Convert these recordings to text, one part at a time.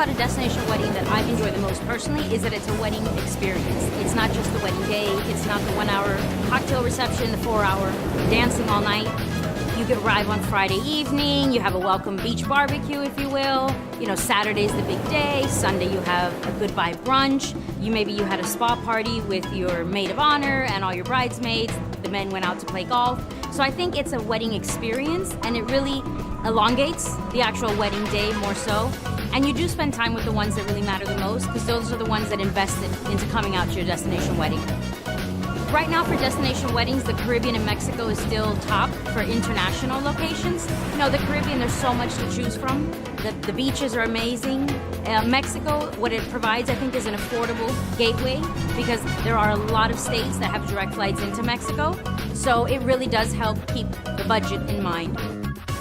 about a destination wedding that I enjoy the most personally is that it's a wedding experience. It's not just the wedding day, it's not the 1 hour cocktail reception, the 4 hour dancing all night. You could arrive on Friday evening, you have a welcome beach barbecue, if you will. You know, Saturday's the big day, Sunday you have a goodbye brunch. Maybe you had a spa party with your maid of honor and all your bridesmaids. The men went out to play golf. So I think it's a wedding experience, and it really elongates the actual wedding day more so. And you do spend time with the ones that really matter the most, because those are the ones that invested into coming out to your destination wedding. Right now for destination weddings, the Caribbean and Mexico is still top for international locations. You know, the Caribbean, there's so much to choose from. The beaches are amazing. Mexico, what it provides, I think, is an affordable gateway, because there are a lot of states that have direct flights into Mexico. So it really does help keep the budget in mind.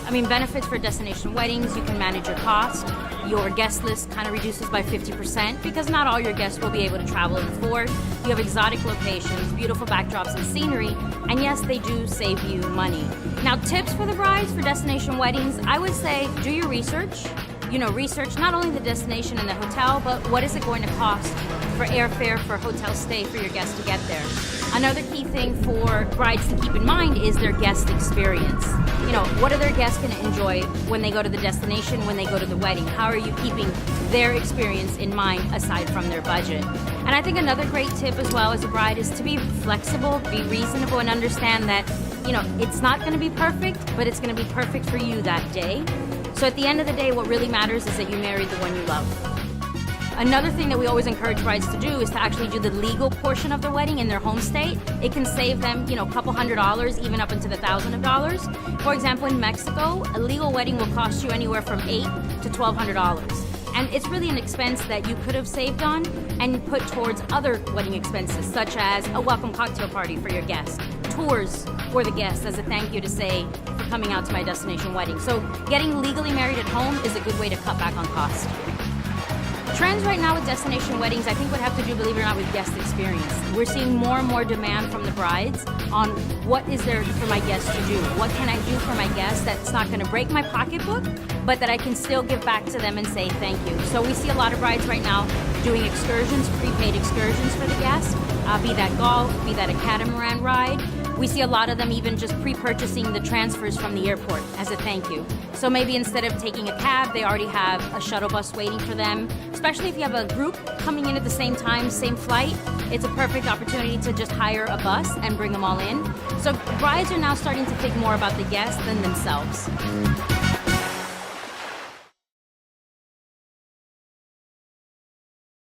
I mean, benefits for destination weddings, you can manage your cost. Your guest list kind of reduces by 50% because not all your guests will be able to travel and afford. You have exotic locations, beautiful backdrops and scenery, and yes, they do save you money. Now, tips for the brides for destination weddings, I would say do your research. You know, research not only the destination and the hotel, but what is it going to cost for airfare, for hotel stay for your guests to get there. Another key thing for brides to keep in mind is their guest experience. You know, what are their guests going to enjoy when they go to the destination, when they go to the wedding? How are you keeping their experience in mind aside from their budget? And I think another great tip as well as a bride is to be flexible, be reasonable, and understand that, you know, it's not going to be perfect, but it's going to be perfect for you that day. So at the end of the day, what really matters is that you married the one you love. Another thing that we always encourage brides to do is to actually do the legal portion of their wedding in their home state. It can save them, you know, a couple $100s, even up into the $1,000. For example, in Mexico, a legal wedding will cost you anywhere from $800 to $1,200. And it's really an expense that you could have saved on and put towards other wedding expenses, such as a welcome cocktail party for your guests, tours for the guests as a thank you to say for coming out to my destination wedding. So getting legally married at home is a good way to cut back on cost. Trends right now with destination weddings, I think would have to do, believe it or not, with guest experience. We're seeing more and more demand from the brides on what is there for my guests to do? What can I do for my guests that's not going to break my pocketbook, but that I can still give back to them and say thank you. So we see a lot of brides right now doing excursions, prepaid excursions for the guests, be that golf, be that a catamaran ride. We see a lot of them even just pre-purchasing the transfers from the airport as a thank you. So maybe instead of taking a cab, they already have a shuttle bus waiting for them. Especially if you have a group coming in at the same time, same flight, it's a perfect opportunity to just hire a bus and bring them all in. So brides are now starting to think more about the guests than themselves.